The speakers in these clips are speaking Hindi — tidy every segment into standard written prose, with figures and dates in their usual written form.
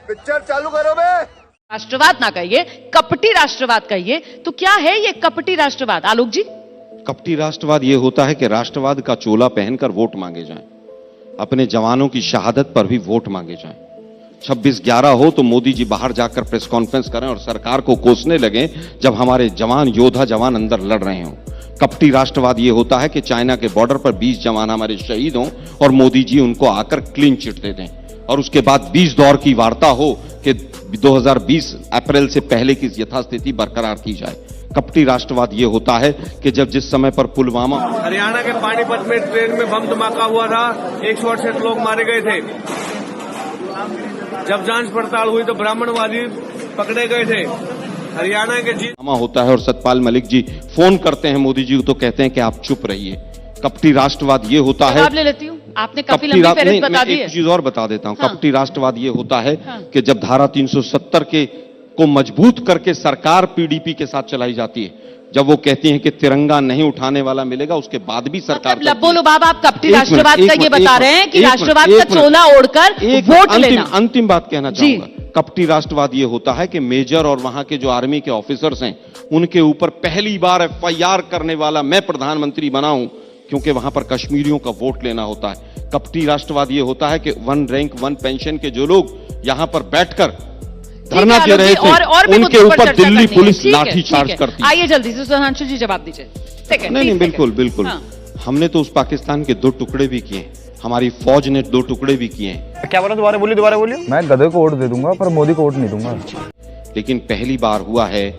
पिक्चर चालू करो बे। राष्ट्रवाद ना कहिए, कपटी राष्ट्रवाद कहिए। तो क्या है ये कपटी राष्ट्रवाद, आलोक जी? कपटी राष्ट्रवाद ये होता है कि राष्ट्रवाद का चोला पहनकर वोट मांगे जाएं, अपने जवानों की शहादत पर भी वोट मांगे जाएं। 26/11 हो तो मोदी जी बाहर जाकर प्रेस कॉन्फ्रेंस करें और सरकार को कोसने लगे जब हमारे जवान, योद्धा जवान अंदर लड़ रहे हों। कपटी राष्ट्रवाद ये होता है कि चाइना के बॉर्डर पर 20 जवान हमारे शहीद हों और मोदी जी उनको आकर क्लीन चिट दे दें और उसके बाद 20 दौर की वार्ता हो कि 2020 अप्रैल से पहले की यथास्थिति बरकरार की जाए। कपटी राष्ट्रवाद ये होता है कि जब जिस समय पर पुलवामा, हरियाणा के पानीपत में ट्रेन में बम धमाका हुआ था, 168 लोग मारे गए थे। जब जांच पड़ताल हुई तो ब्राह्मणवादी पकड़े गए थे। हरियाणा के होता है और सतपाल मलिक जी फोन करते हैं मोदी जी को तो कहते हैं कि आप चुप रहिए। कपटी राष्ट्रवाद ये होता है, ले लेती हूँ, आपने काफी लंबी फेहरिस्त बता दी है। एक चीज और बता देता हूँ। हाँ। कपटी राष्ट्रवाद ये होता है हाँ। कि जब धारा 370 को मजबूत करके सरकार पीडीपी के साथ चलाई जाती है, जब वो कहती हैं कि तिरंगा नहीं उठाने वाला मिलेगा, उसके बाद भी सरकार मतलब लब्बो लुबाब आप कपटी राष्ट्रवाद का ये बता रहे हैं कि राष्ट्रवाद का चोला ओढ़कर वोट लेना। अंतिम बात कहना चाहूंगा, कपटी राष्ट्रवाद ये होता है कि मेजर और वहां के जो आर्मी के ऑफिसर्स हैं उनके ऊपर पहली बार एफआईआर करने वाला मैं प्रधानमंत्री बना हूं, क्योंकि वहां पर कश्मीरियों का वोट लेना होता है। कपटी राष्ट्रवाद ये होता है कि 1 रैंक 1 पेंशन के जो लोग यहां पर बैठकर धरना दे रहे थे उनके ऊपर दिल्ली पुलिस लाठीचार्ज करती है। आइए जल्दी से सुधांशु जी जवाब दीजिए। नहीं, बिल्कुल बिल्कुल। हाँ। हमने तो उस पाकिस्तान के 2 टुकड़े भी किए, हमारी फौज ने 2 टुकड़े भी किए हैं। क्या बोला, दोबारा बोलिए। मैं गधे को वोट दे दूंगा पर मोदी को वोट नहीं दूंगा। लेकिन पहली बार हुआ है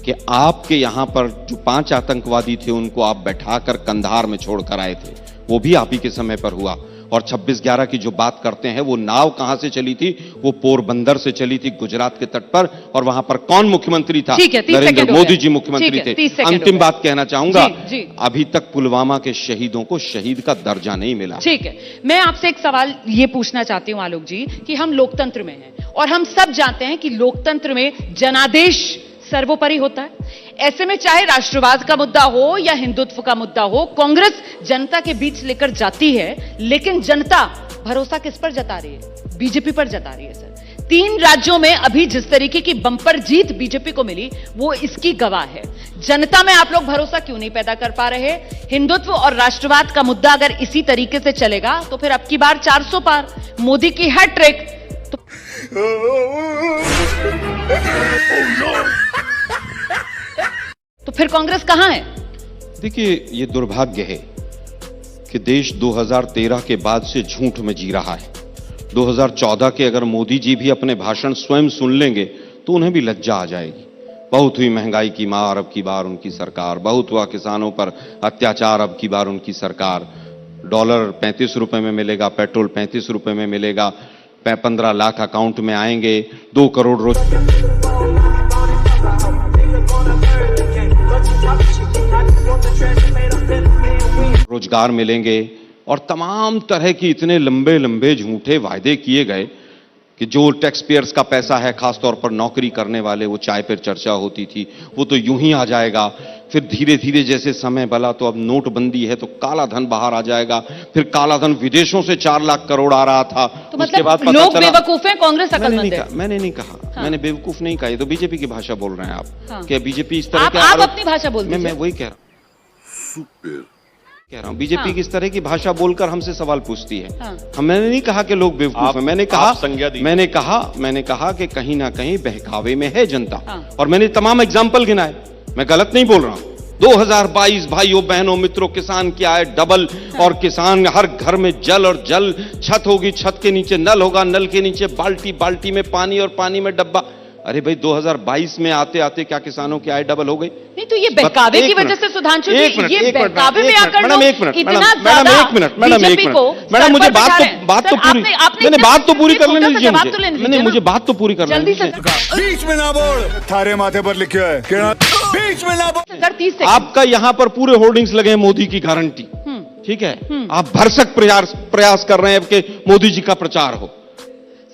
कि आपके यहां पर जो 5 आतंकवादी थे उनको आप बैठाकर कंधार में छोड़कर आए थे, वो भी आप ही के समय पर हुआ। और 26/11 की जो बात करते हैं, वो नाव कहां से चली थी? वो पोरबंदर से चली थी, गुजरात के तट पर। और वहां पर कौन मुख्यमंत्री था? नरेंद्र मोदी जी मुख्यमंत्री थे। अंतिम बात कहना चाहूंगा, अभी तक पुलवामा के शहीदों को शहीद का दर्जा नहीं मिला। ठीक है, मैं आपसे एक सवाल ये पूछना चाहती हूं आलोक जी कि हम लोकतंत्र में हैं और हम सब जानते हैं कि लोकतंत्र में जनादेश सर्वोपरि होता है। ऐसे में चाहे राष्ट्रवाद का मुद्दा हो या हिंदुत्व का मुद्दा हो, कांग्रेस जनता के बीच लेकर जाती है, लेकिन जनता भरोसा किस पर जता रही है? बीजेपी पर जता रही है। सर, 3 राज्यों में अभी जिस तरीके की बंपर जीत बीजेपी को मिली वो इसकी गवाह है। जनता में आप लोग भरोसा क्यों नहीं पैदा कर पा रहे? हिंदुत्व और राष्ट्रवाद का मुद्दा अगर इसी तरीके से चलेगा तो फिर अब की बार 400 पार, मोदी की हैट्रिक। तो फिर कांग्रेस कहां है? देखिए, ये दुर्भाग्य है कि देश 2013 के बाद से झूठ में जी रहा है। 2014 के अगर मोदी जी भी अपने भाषण स्वयं सुन लेंगे तो उन्हें भी लज्जा आ जाएगी। बहुत हुई महंगाई की मार, अब की बार उनकी सरकार। बहुत हुआ किसानों पर अत्याचार, अब की बार उनकी सरकार। डॉलर 35 रुपए में मिलेगा, पेट्रोल 35 रुपए में मिलेगा, 15 लाख अकाउंट में आएंगे, 2 करोड़ रोजगार मिलेंगे और तमाम तरह की इतने लंबे लंबे झूठे वायदे किए गए कि जो टैक्स पेयर्स का पैसा है, खासतौर पर नौकरी करने वाले, वो चाय पर चर्चा होती थी, वो तो यूं ही आ जाएगा। फिर धीरे धीरे जैसे समय बला तो अब नोटबंदी है तो काला धन बाहर आ जाएगा। फिर काला धन विदेशों से 4 लाख करोड़ आ रहा था। तो उसके बाद लोग बेवकूफ हैं, कांग्रेस अक्लमंद है। मैंने नहीं कहा। हाँ। मैंने बेवकूफ नहीं कहा, ये तो बीजेपी की भाषा बोल रहे हैं आप। हाँ। क्या बीजेपी इस तरह आप अपनी भाषा बोल दीजिए। मैं वही कह रहा हूं, बीजेपी किस तरह की भाषा बोलकर हमसे सवाल पूछती है। हाँ। मैंने नहीं कहा कि लोग बेवकूफ हैं, मैंने कहा कि कहीं ना कहीं बहकावे में है जनता। हाँ। और मैंने तमाम एग्जाम्पल गिनाए, मैं गलत नहीं बोल रहा हूं। 2022 भाइयों बहनों मित्रों, किसान क्या है डबल। हाँ। और किसान हर घर में जल, और जल छत होगी, छत के नीचे नल होगा, नल के नीचे बाल्टी, बाल्टी में पानी और पानी में डब्बा। अरे भाई, 2022 में आते आते क्या किसानों की आय डबल हो गई? नहीं तो ये बहकावे की वजह से सुधांशु जी, ये बहकावे में आकर मैडम एक मिनट, मुझे बात तो पूरी कर लेने दीजिए। मैंने मुझे बात तो पूरी करने दीजिए। बीच में ना बोल, थारे माथे पर लिखा है बीच में ना बोल। आपका यहाँ पर पूरे होर्डिंग्स लगे हैं मोदी की गारंटी, ठीक है? आप भरसक प्रयास कर रहे हैं कि मोदी जी का प्रचार हो।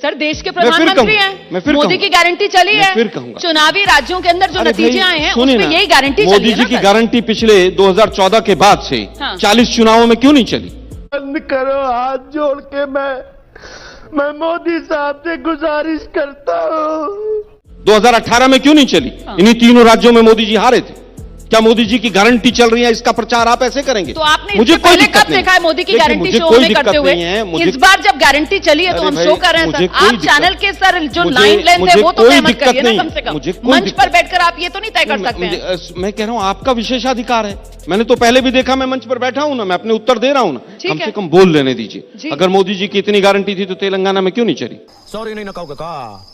सर, देश के प्रधानमंत्री हैं, मोदी की गारंटी चली है। फिर कहूंगा, चुनावी राज्यों के अंदर जो नतीजे आए हैं उसमें यही गारंटी चली है। मोदी जी की गारंटी पिछले 2014 के बाद से 40 चुनावों में क्यों नहीं चली? बंद करो, हाथ जोड़ के मैं मैं मोदी साहब से गुजारिश करता हूँ। 2018 में क्यों नहीं चली? इन्हीं तीनों राज्यों में मोदी जी हारे थे। क्या मोदी जी की गारंटी चल रही है, इसका प्रचार आप ऐसे करेंगे? तो आपने मुझे इससे कोई पहले दिक्कत कब नहीं। देखा है मोदी की देखिए, गारंटी मुझे शो कोई में दिक्कत करते हुए? नहीं है, मुझे- इस बार जब गारंटी चली है तो अरे हम भाई, शो कर रहे हैं मुझे सर। कोई आप दिक्कत- चैनल के सर जो मुझे- लाइन मुझे है वो तो कोई तय मत दिक्कत करिए ना नहीं, कम से कम। मुझे कोई मंच दिक्कत- पर बैठकर आप ये तो नहीं तय कर सकते हैं। मैं कह रहा हूं आपका विशेषाधिकार है। मैंने तो पहले भी देखा, मैं मंच पर बैठा हूं ना, मैं अपने उत्तर दे रहा हूं ना, ठीक कम है। से कम बोल लेने दीजिए। जी। अगर मोदी जी की इतनी गारंटी थी तो तेलंगाना में क्यों नहीं चली? सॉरी नहीं ना कहोगे का।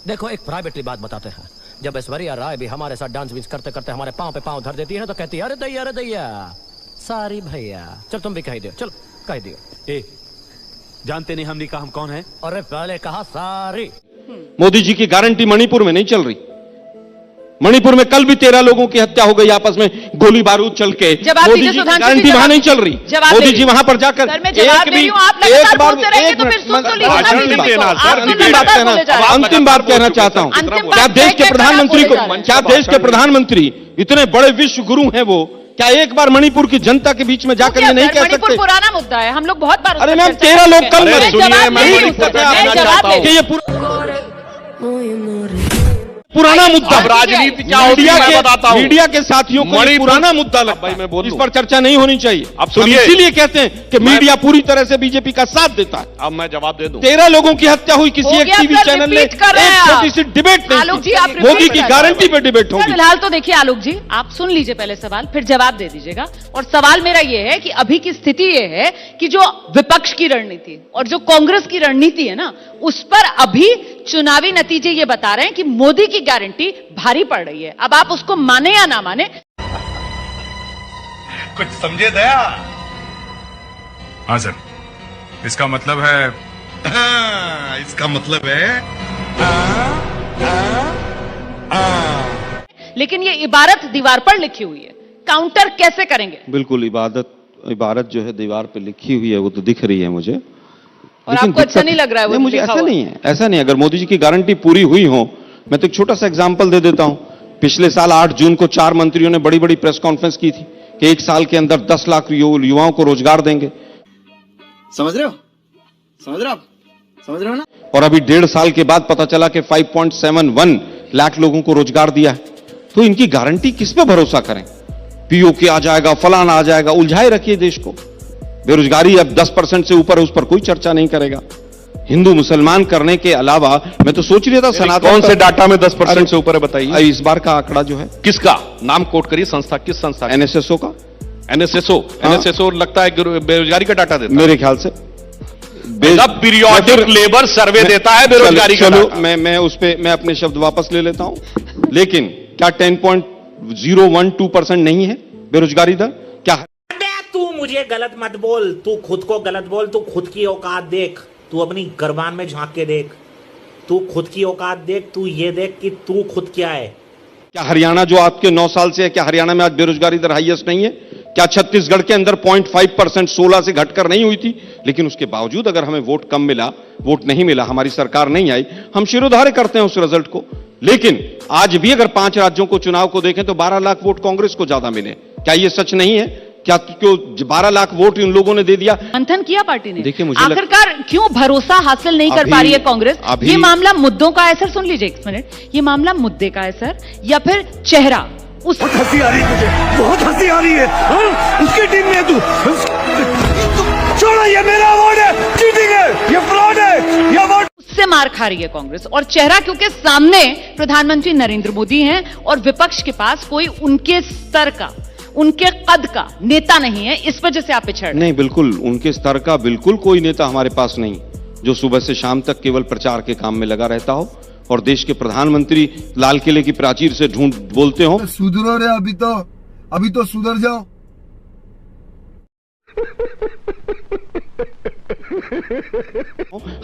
देखो एक प्राइवेटली बात बताते हैं। जब ऐश्वर्या राय भी हमारे साथ डांस विंस करते करते हमारे पांव पे पांव धर देती है ना तो कहती है अरे दैया सारी भैया। चल तुम भी कह दियो, चलो कह दियो। ए, जानते नहीं हमने कहा हम कौन है? अरे पहले कहा सारी। मोदी जी की गारंटी मणिपुर में नहीं चल रही। मणिपुर में कल भी 13 लोगों की हत्या हो गई आपस में गोली बारूद चल के। जब आप मोदी सीधे जी की सुधांशु जी गारंटी वहां नहीं चल रही। जवाब मोदी दे जी रही। वहां पर जाकर सर मैं जवाब दे रही हूं, आप लगातार बोलते रहेंगे तो फिर सुन तो लीजिए ना भाषण बीच नहीं में देना, तो। सर, आप तो अंतिम लगातार बात बोले जा रहे हैं। अंतिम बात कहना चाहता हूं। अंतिम क्या बात देश कह के के प्रधानमंत्री बोले को, जा रहे हैं। क्या देश के प्रधानमंत्री इतने बड़े विश्व गुरु हैं वो, क्या एक बार मणिपुर की जनता के बीच में जाकर क्या ये नहीं सर, कह मणिपुर सकते? पुराना मुद्दा है, हम लोग बहुत बार उस अरे पर मैम, चर्चा 13 कर लोग चुके कल हैं। मरे। मैं सुनिए, जवाब मैं दे रही बड़ी हूं सर, दिक्कत मैं करना जवाब चाहता दे हूं। रही कि ये पुराना मुद्दा अब राजनीति क्या होती है मैं बताता हूं। मीडिया के साथियों को ये मणिपुर- पुराना मुद्दा लगता भाई है। मैं बोल इस दूं। पर चर्चा नहीं होनी चाहिए। अब सुनिए। हम इसीलिए कहते हैं कि मीडिया पूरी तरह से बीजेपी का साथ देता है। अब मैं जवाब दे दूं। 13 लोगों की हत्या हुई, किसी हो एक गया टीवी सर, चैनल ने रिपीट कर रहे हैं एक आप। छोटी सी डिबेट आलोक जी, आप नहीं रिपीट मोदी कर की रहे हैं। गारंटी पे डिबेट सर होगी। फिलहाल तो देखिए आलोक जी, आप सुन लीजिए पहले सवाल, फिर जवाब दे दीजिएगा। और सवाल मेरा ये है कि अभी की स्थिति ये है कि जो विपक्ष की रणनीति और जो कांग्रेस की रणनीति है ना, उस पर अभी चुनावी नतीजे ये बता रहे हैं कि मोदी की गारंटी भारी पड़ रही है। अब आप उसको माने या ना माने, कुछ समझे दया? हाँ सर, इसका मतलब है इसका मतलब है लेकिन ये इबारत दीवार पर लिखी हुई है, काउंटर कैसे करेंगे? बिल्कुल, इबारत जो है दीवार पे लिखी हुई है वो तो दिख रही है मुझे। और लेकिन आपको अच्छा दिक्कत- नहीं लग रहा है वो मुझे लिखा ऐसा हुआ? नहीं है, ऐसा नहीं है। अगर मोदी जी की गारंटी पूरी हुई हो, मैं तो एक छोटा सा एग्जांपल दे देता हूं। पिछले साल 8 जून को 4 मंत्रियों ने बड़ी बड़ी प्रेस कॉन्फ्रेंस की थी कि 1 साल के अंदर 10 लाख युवाओं को रोजगार देंगे। समझ रहे हो? समझ रहे हो आप? समझ रहे हो ना? और अभी 1.5 साल के बाद पता चला कि 5.71 लाख लोगों को रोजगार दिया है। तो इनकी गारंटी किस पे भरोसा करें? पीओके आ जाएगा, फलाना आ जाएगा, उलझाए रखिए देश को। बेरोजगारी अब 10% से ऊपर, उस पर कोई चर्चा नहीं करेगा। हिंदू मुसलमान करने के अलावा मैं तो सोच रहा था सनातन कौन से पर- डाटा में 10% से ऊपर है बताइए? इस बार का आंकड़ा जो है किसका नाम कोट करिए, संस्था किस संस्था? एनएसएसओ का, एनएसएसओ लगता है बेरोजगारी का डाटा देता है। मेरे ख्याल से पीरियोडिक लेबर सर्वे देता है बेरोजगारी का चलो डाटा। मैं अपने शब्द वापस ले लेता हूं। लेकिन क्या 10.012% नहीं है बेरोजगारी दर? क्या है? तू मुझे गलत मत बोल, तू खुद को गलत बोल, तू खुद की औकात देख, तू अपनी गर्बान में झांक के देख, तू खुद की औकात देख, तू ये देख कि तू खुद क्या है। क्या हरियाणा जो आपके 9 साल से है, क्या हरियाणा में आज बेरोजगारी दर हाईएस्ट नहीं है? क्या छत्तीसगढ़ के अंदर 0.5% 16 से घटकर नहीं हुई थी? लेकिन उसके बावजूद अगर हमें वोट कम मिला, वोट नहीं मिला, हमारी सरकार नहीं आई, हम शिरोधार्य करते हैं उस रिजल्ट को। लेकिन आज भी अगर 5 राज्यों को चुनाव को देखें तो 12 लाख वोट कांग्रेस को ज्यादा मिले। क्या यह सच नहीं है? क्या क्यों 12 लाख वोट इन लोगों ने दे दिया? मंथन किया पार्टी ने। देखिए, मुझे आखिरकार क्यों भरोसा हासिल नहीं कर पा रही है कांग्रेस? ये मामला मुद्दों का है सर, सुन लीजिए 1 मिनट, ये मामला मुद्दे का है सर, या फिर चेहरा उस हंसी आ रही है तुझे, बहुत हंसी आ रही है। हाँ? उसकी टीम में है तू। छोड़ो, ये मेरा अवार्ड है, चीटिंग है, ये फ्रॉड है, ये अवार्ड उससे मार खा रही है कांग्रेस। और चेहरा क्योंकि सामने प्रधानमंत्री नरेंद्र मोदी हैं और विपक्ष के पास कोई उनके स्तर का, उनके कद का नेता नहीं है, इस वजह से आप पिछड़ रहे हैं। नहीं, बिल्कुल उनके स्तर का बिल्कुल कोई नेता हमारे पास नहीं जो सुबह से शाम तक केवल प्रचार के काम में लगा रहता हो और देश के प्रधानमंत्री लाल किले की प्राचीर से ढूंढ बोलते हो सुधरो रे, अभी तो सुधर जाओ।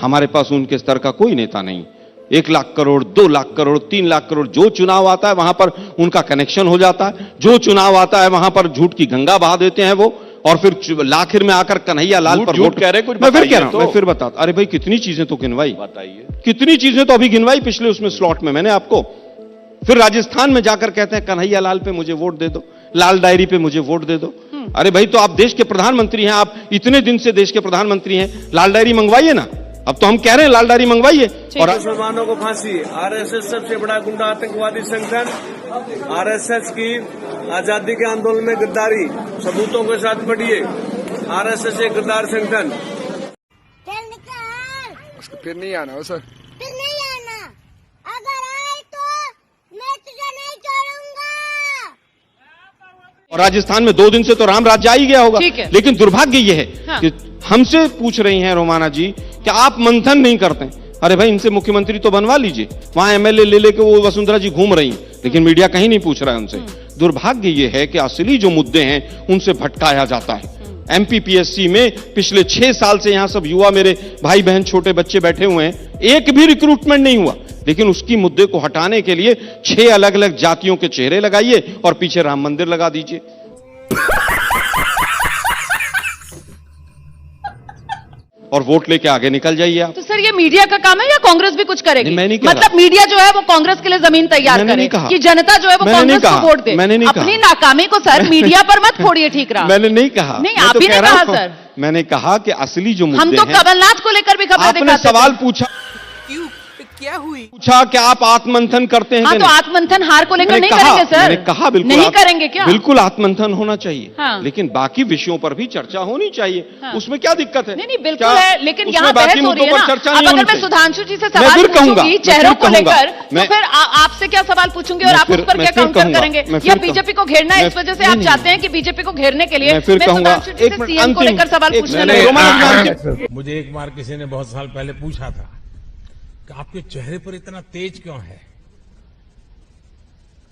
हमारे पास उनके स्तर का कोई नेता नहीं। 1 लाख करोड़, 2 लाख करोड़, 3 लाख करोड़, जो चुनाव आता है वहां पर उनका कनेक्शन हो जाता है। जो चुनाव आता है वहां पर झूठ की गंगा बहा देते हैं वो, और फिर आखिर में आकर कन्हैया लाल पर झूठ कह रहे, कुछ मैं फिर बताइए कह रहा हूं, तो। मैं फिर बताता। अरे भाई, कितनी चीजें तो गिनवाई, बताइए। कितनी चीजें तो अभी गिनवाई पिछले उसमें स्लॉट में मैंने आपको। फिर राजस्थान में जाकर कहते हैं कन्हैया लाल पे मुझे वोट दे दो, लाल डायरी पे मुझे वोट दे दो। अरे भाई, तो आप देश के प्रधानमंत्री हैं, आप इतने दिन से देश के प्रधानमंत्री हैं, लाल डायरी मंगवाइए ना। अब तो हम कह रहे हैं लालडारी मंगवाइए। और मुसलमानों को फांसी। आरएसएस सबसे बड़ा गुंडा आतंकवादी संगठन। आरएसएस की आजादी के आंदोलन में गद्दारी सबूतों के साथ पढ़िए। आरएसएस एक गद्दार संगठन। फिर नहीं आना हो सर, फिर नहीं आना, अगर आए तो मैं तुझे नहीं छोड़ूंगा। और राजस्थान में 2 दिन से तो राम राज्य आ ही गया होगा। ठीक है। लेकिन दुर्भाग्य ये है हाँ। कि हमसे पूछ रही हैं रोमाना जी कि आप मंथन नहीं करते। अरे भाई, इनसे मुख्यमंत्री तो बनवा लीजिए। वहां एमएलए ले लेके वो वसुंधरा जी घूम रही हैं, लेकिन मीडिया कहीं नहीं पूछ रहा है उनसे। दुर्भाग्य ये है कि असली जो मुद्दे हैं उनसे भटकाया जाता है। एमपीपीएससी में पिछले 6 साल से यहां सब युवा, मेरे भाई बहन छोटे बच्चे बैठे हुए हैं, एक भी रिक्रूटमेंट नहीं हुआ। लेकिन उसकी मुद्दे को हटाने के लिए 6 अलग अलग जातियों के चेहरे लगाइए और पीछे राम मंदिर लगा दीजिए। और वोट लेके आगे निकल जाइए आप। तो सर ये मीडिया का काम है या कांग्रेस भी कुछ करेगी? नहीं, मैं नहीं कह मतलब रहा। मीडिया जो है वो कांग्रेस के लिए जमीन तैयार मैंने करे नहीं कहा। कि जनता जो है वो मैंने नहीं कांग्रेस को कहा। वोट दे। मैंने नहीं कहा। अपनी नाकामी को सर मीडिया पर मत फोड़िए। ठीक रहा। मैंने नहीं कहा। नहीं, मैं आप तो ही कह ने रहा कहा हूं, सर। मैंने कहा कि असली जो मुद्दे हम तो हैं, कमलनाथ को लेकर भी खबर आपने दिखाते सवाल थे। क्या हुई? पूछा कि आप आत्ममंथन करते हैं हाँ, कि तो नहीं? आत्ममंथन हार को लेकर मैंने नहीं कहा- करेंगे सर? मैंने कहा बिल्कुल नहीं करेंगे क्या? बिल्कुल आत्ममंथन होना चाहिए। हाँ। लेकिन बाकी विषयों पर भी चर्चा होनी चाहिए। हाँ। उसमें क्या दिक्कत है? नहीं नहीं बिल्कुल क्या है, लेकिन उसमें यहाँ बाकी बहस हो रही मुद्दों है पर ना। चर्चा अब नहीं अगर होनी मैं चाहिए। सुधांशु जी से मैं सवाल फिर कहूंगा, पूछूंगी मैं चेहरों फिर को कहूंगा। लेकर, तो मैं- फिर आपसे क्या सवाल पूछूंगी और मैं आप फिर- उस पर मैं क्या फिर काउंटर कहूंगा, करेंगे? मैं या फिर बीजेपी को घेरना है, मैं- इस वजह से नहीं, आप नहीं। चाहते हैं कि बीजेपी को घेरने के लिए मैं फिर कहूंगा, सुधांशु जी एक से मिनट, सीएम को अंतिम- लेकर सवाल एक पूछने मिनट, लगे। मुझे एक बार किसी ने बहुत साल पहले पूछा था कि आपके चेहरे पर इतना तेज क्यों है,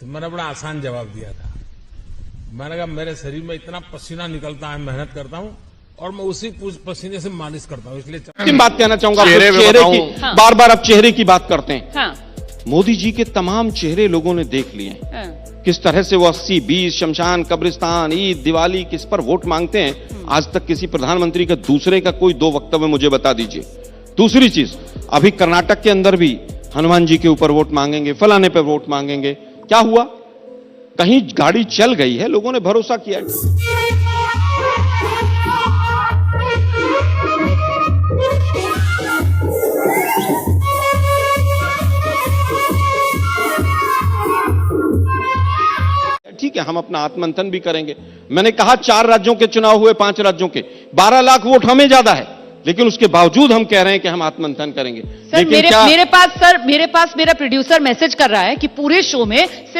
तो मैंने बड़ा आसान जवाब दिया था। मैंने कहा मेरे शरीर में इतना पसीना निकलता है, मेहनत करता हूं और मैं उसी पसीने से मालिश करता हूं, इसलिए अंतिम बात कहना चाहूंगा। चेहरे में चेहरे बताऊं। की हाँ। बार बार अब चेहरे की बात करते हैं। हाँ, मोदी जी के तमाम चेहरे लोगों ने देख लिए हैं। हाँ। किस तरह से वो 80, 20, शमशान, कब्रिस्तान, ईद, दिवाली, किस पर वोट मांगते हैं। आज तक किसी प्रधानमंत्री का दूसरे का कोई 2 वक्तव्य मुझे बता दीजिए। दूसरी चीज, अभी कर्नाटक के अंदर भी हनुमान जी के ऊपर वोट मांगेंगे, फलाने पे वोट मांगेंगे। क्या हुआ? कहीं गाड़ी चल गई है, लोगों ने भरोसा किया। ठीक है, हम अपना आत्ममंथन भी करेंगे। मैंने कहा 4 राज्यों के चुनाव हुए, 5 राज्यों के 12 लाख वोट हमें ज्यादा है, लेकिन उसके बावजूद हम कह रहे हैं कि हम आत्ममंथन करेंगे। सर मेरे पास मेरा प्रोड्यूसर मैसेज कर रहा है कि पूरे शो में सिर्फ